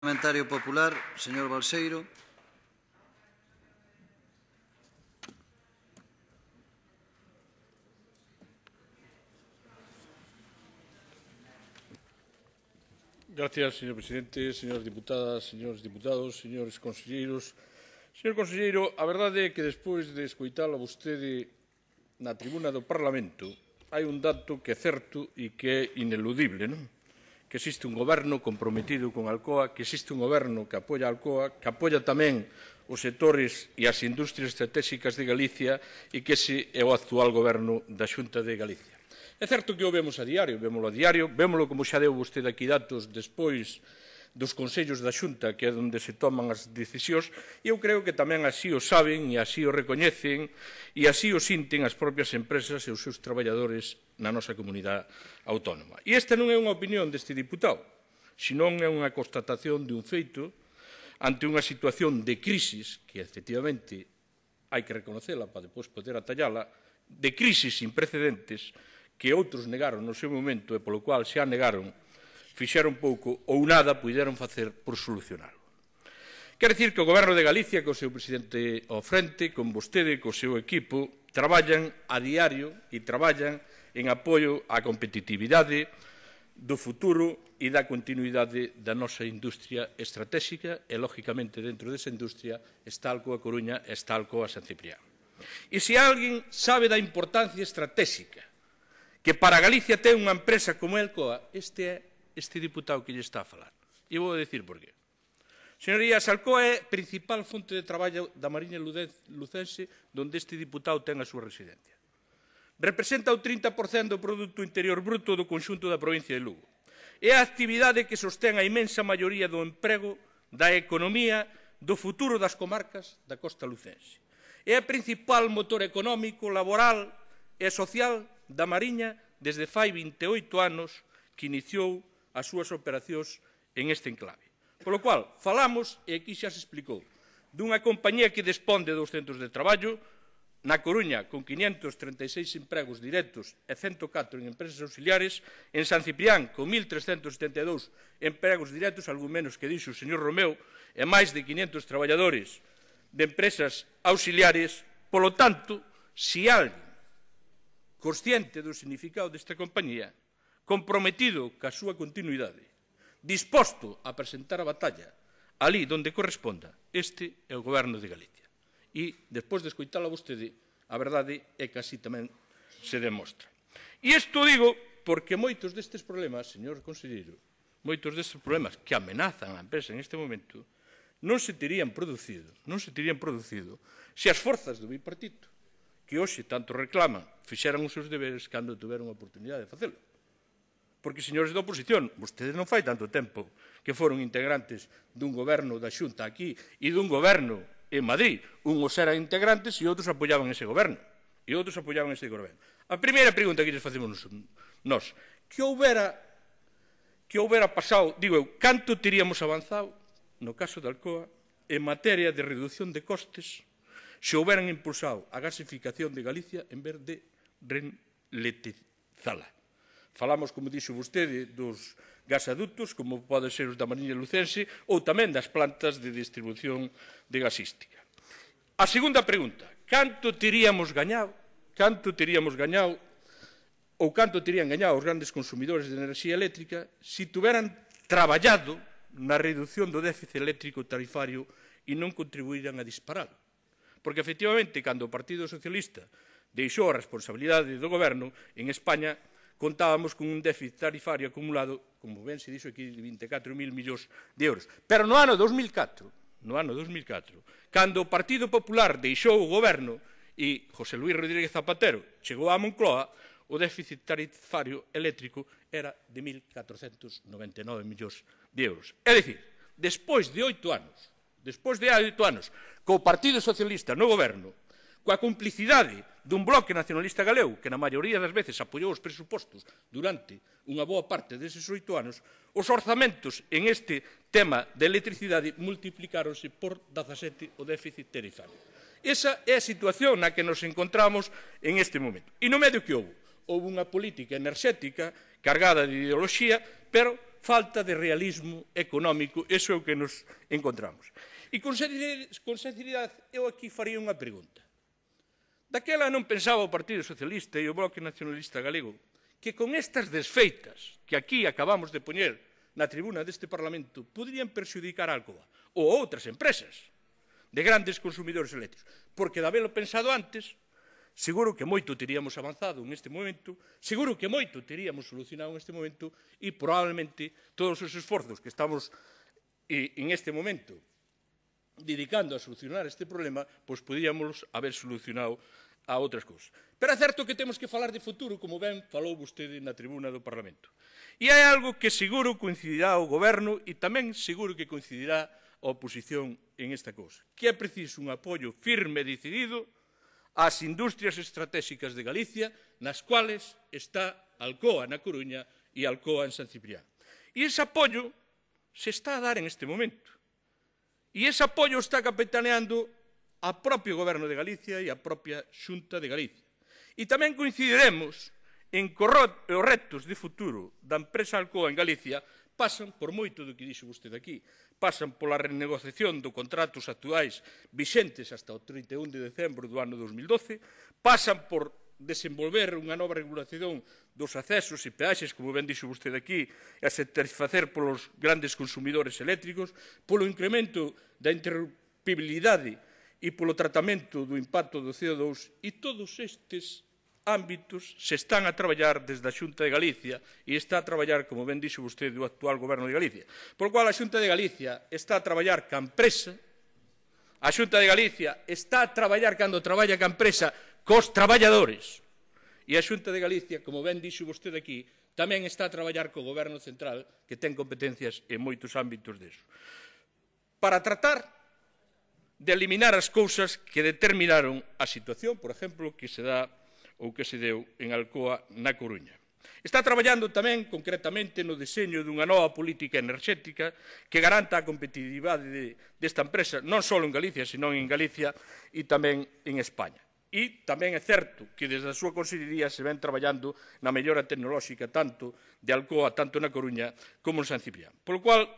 Parlamentario Popular, señor Balseiro. Gracias, señor presidente, señoras diputadas, señores diputados, señores conselleiros. Señor conselleiro, a verdade é que despois de escoitalo a vostede na tribuna do Parlamento hai un dato que é certo e que é ineludible, non? Que existe un goberno comprometido con Alcoa, que existe un goberno que apoia a Alcoa, que apoia tamén os sectores e as industrias estratégicas de Galicia e que ese é o actual goberno da Xunta de Galicia. É certo que o vemos a diario, vémolo como xa deu vostede aquí datos despois dos consellos da Xunta, que é onde se toman as decisións, e eu creo que tamén así o saben e así o recoñecen e así o sinten as propias empresas e os seus traballadores na nosa comunidade autónoma. E esta non é unha opinión deste diputado, senón é unha constatación de un feito ante unha situación de crisis, que efectivamente hai que reconocela para depois poder atallala, de crisis sin precedentes que outros negaron no seu momento e polo cual xa negaron, fixeron pouco ou nada puideron facer por solucionarlo. Quer dicir que o Goberno de Galicia, co seu presidente ao frente, con vostede, co seu equipo, traballan a diario e traballan en apoio á competitividade do futuro e da continuidade da nosa industria estratégica e, lógicamente, dentro desa industria está Alcoa Coruña e está Alcoa San Ciprián. E se alguén sabe da importancia estratégica que para Galicia ten unha empresa como Alcoa, este é este diputado que lle está a falar. E vou dicir por qué. Señorías, Alcoa é a principal fonte de traballo da Mariña lucense onde este diputado ten a súa residencia. Representa o 30% do Produto Interior Bruto do conxunto da provincia de Lugo. É a actividade que sostén a imensa maioría do emprego, da economía, do futuro das comarcas da costa lucense. É a principal motor económico, laboral e social da Mariña desde fai 28 anos que iniciou as súas operacións en este enclave. Polo cual, falamos, e aquí xa se explicou, dunha compañía que dispón de 2 centros de traballo, na Coruña con 536 empregos directos e 104 en empresas auxiliares, en San Ciprián con 1.372 empregos directos, algo menos que dixo o señor Romeu, e máis de 500 traballadores de empresas auxiliares. Polo tanto, se alguén consciente do significado desta compañía, comprometido ca súa continuidade, disposto a presentar a batalla ali onde corresponda, este é o Goberno de Galicia. E, despois de escoitala a vostede, a verdade é que así tamén se demostra. E isto digo porque moitos destes problemas, señor conselleiro, moitos destes problemas que amenazan a empresa en este momento, non se terían producido se as forzas do bipartito, que hoxe tanto reclaman, fixeran os seus deberes cando tiveron a oportunidade de facelo. Porque, señores da oposición, vostedes non fai tanto tempo que foron integrantes dun goberno da Xunta aquí e dun goberno en Madrid. Uns eran integrantes e outros apoiaban ese goberno. A primeira pregunta que lles facemos nós, que houbera pasado, digo eu, canto teríamos avanzado, no caso de Alcoa, en materia de reducción de costes, se houberan impulsado a gasificación de Galicia en vez de renletizala. Falamos, como dixo vostede, dos gasaductos, como pode ser os da Mariña lucense, ou tamén das plantas de distribución de gasística. A segunda pregunta, canto teríamos gañado, ou canto terían gañado os grandes consumidores de enerxía eléctrica se tuveran traballado na reducción do déficit eléctrico tarifario e non contribuíran a disparalo? Porque, efectivamente, cando o Partido Socialista deixou a responsabilidade do goberno, en España contábamos con un déficit tarifario acumulado, como ben se dixo aquí, de 24.000 millóns de euros. Pero no ano 2004, cando o Partido Popular deixou o goberno e José Luís Rodríguez Zapatero chegou á Moncloa, o déficit tarifario eléctrico era de 1.499 millóns de euros. É dicir, despois de 8 anos, co Partido Socialista no goberno, coa complicidade dun bloque nacionalista galego que na maioría das veces apoiou os presupostos durante unha boa parte deses 8 anos, os orzamentos en este tema de electricidade multiplicáronse por 17 o déficit tarifario. Esa é a situación na que nos encontramos en este momento. E no medio que houve unha política enerxética cargada de ideoloxía, pero falta de realismo económico, iso é o que nos encontramos. E con sinceridade, eu aquí faría unha pregunta. Daquela non pensaba o Partido Socialista e o Bloque Nacionalista Galego que con estas desfeitas que aquí acabamos de poñer na tribuna deste Parlamento poderían perxudicar a Alcoa ou outras empresas de grandes consumidores eléctricos. Porque de habelo pensado antes, seguro que moito teríamos avanzado neste momento, seguro que moito teríamos solucionado neste momento e probablemente todos os esforzos que estamos en este momento dedicando a solucionar este problema, pois podíamos haber solucionado a outras cousas. Pero é certo que temos que falar de futuro, como ben falou vostede na tribuna do Parlamento. E hai algo que seguro coincidirá o Goberno e tamén seguro que coincidirá a oposición en esta cousa, que é preciso un apoio firme e decidido ás industrias estratégicas de Galicia, nas cuales está Alcoa na Coruña e Alcoa en San Ciprián. E ese apoio se está a dar en este momento. E ese apoio está capitaneando a propio Goberno de Galicia e a propia Xunta de Galicia. E tamén coincidiremos en que os retos de futuro da empresa Alcoa en Galicia pasan por moito do que dixo vostede aquí. Pasan pola renegociación dos contratos actuais vixentes hasta o 31 de decembro do ano 2012, pasan por desenvolver unha nova regulación dos accesos e peaxes, como ben dixo vostede aquí, e a satisfacer polos grandes consumidores eléctricos, polo incremento da interrumpibilidade e polo tratamento do impacto do CO2, e todos estes ámbitos se están a traballar desde a Xunta de Galicia e está a traballar, como ben dixo vostede, o actual Goberno de Galicia. Por lo cual a Xunta de Galicia está a traballar ca empresa, a Xunta de Galicia está a traballar cando traballa ca empresa cos traballadores, e a Xunta de Galicia, como ben dixo vostede aquí, tamén está a traballar co Goberno Central, que ten competencias en moitos ámbitos deso, para tratar de eliminar as cousas que determinaron a situación, por exemplo, que se dá ou que se deu en Alcoa na Coruña. Está traballando tamén concretamente no deseño dunha nova política enerxética que garanta a competitividade desta empresa, non só en Galicia, senón en Galicia e tamén en España. E tamén é certo que desde a súa consellería se ven traballando na mellora tecnolóxica tanto de Alcoa, tanto na Coruña como en San Ciprián. Por lo cual,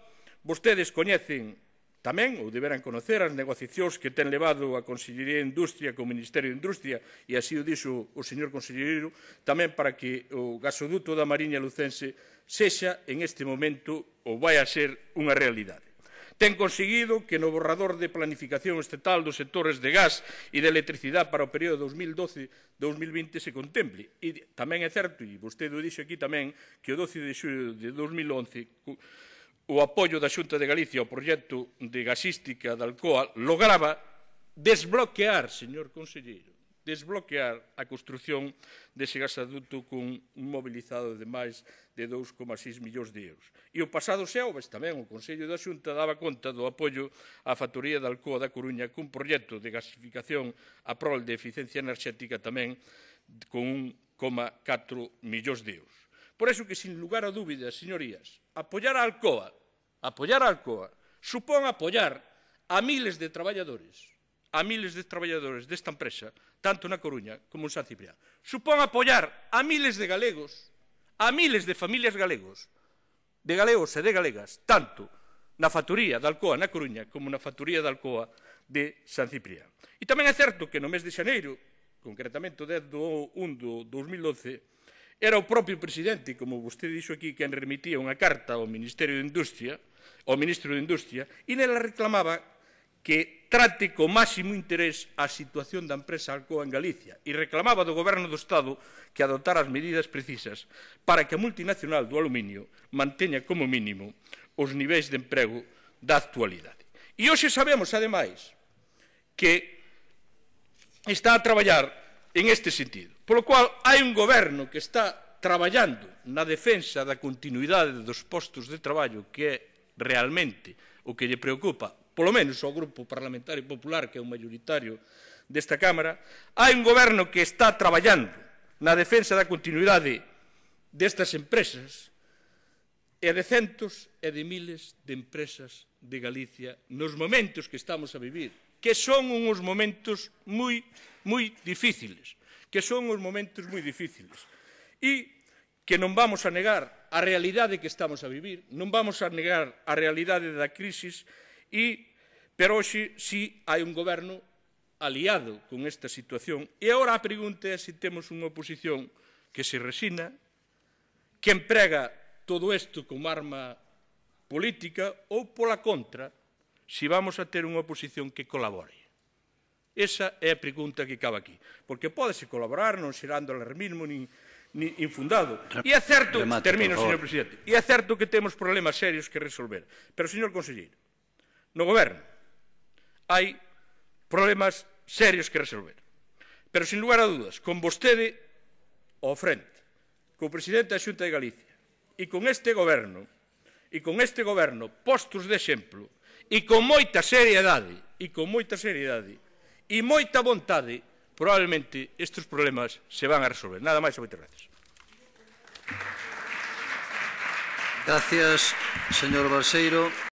vostedes coñecen tamén, ou deberán conocer, as negociacións que ten levado a Consellería de Industria co Ministerio de Industria, e así o dixo o señor conselleiro, tamén para que o gasoduto da Mariña Lucense sexa, en este momento, ou vai a ser unha realidade. Ten conseguido que no borrador de planificación estatal dos sectores de gas e de electricidade para o período 2012-2020 se contemple. E tamén é certo, e vostede o dixo aquí tamén, que o 12 de xullo de 2011 o apoio da Xunta de Galicia ao proxecto de gasística da Alcoa lograba desbloquear, señor conselleiro, desbloquear a construción dese gasoduto cun mobilizado de máis de 2,6 millóns de euros. E o pasado xoves tamén o Consello da Xunta daba conta do apoio á factoría da Alcoa da Coruña cun proxecto de gasificación a prol de eficiencia enerxética tamén con 1,4 millóns de euros. Por eso que, sin lugar a dúbidas, señorías, apoiar a Alcoa supón apoiar a miles de traballadores desta empresa, tanto na Coruña como en San Ciprián. Supón apoiar a miles de galegos, a miles de familias galegos e de galegas, tanto na factoría da Alcoa na Coruña como na factoría da Alcoa de San Ciprián. E tamén é certo que no mes de xaneiro, concretamente o 10 do 1 do 2012, era o propio presidente, como vostede dixo aquí, quen remitía unha carta ao Ministro de Industria, e nela reclamaba que trate co máximo interés a situación da empresa Alcoa en Galicia e reclamaba do Goberno do Estado que adoptara as medidas precisas para que a multinacional do aluminio manteña como mínimo os niveis de emprego da actualidade. E hoxe sabemos, ademais, que está a traballar en este sentido. Polo cual, hai un goberno que está traballando na defensa da continuidade dos postos de traballo, que é realmente o que lle preocupa, polo menos ao Grupo Parlamentario Popular, que é o maioritario desta Cámara. Hai un goberno que está traballando na defensa da continuidade destas empresas e de centos e de miles de empresas de Galicia nos momentos que estamos a vivir, que son uns momentos moi difíciles, e que non vamos a negar a realidade que estamos a vivir, non vamos a negar a realidade da crisis, pero hoxe sí hai un goberno aliado con esta situación. E agora a pregunta é se temos unha oposición que se resina, que emprega todo isto como arma política, ou, pola contra, se vamos a ter unha oposición que colabore. Esa é a pregunta que cabe aquí. Porque pódese colaborar, non xerando alarmismo nin infundado. E é certo, termino, señor presidente, e é certo que temos problemas serios que resolver. Pero, señor conselleiro, no goberno hai problemas serios que resolver. Pero, sin lugar a dudas, con vostede ao frente, co presidente da Xunta de Galicia, e con este goberno postos de exemplo, e con moita seriedade, e moita vontade, probablemente estes problemas se van a resolver. Nada máis e moitas gracias. Gracias, señor Balseiro.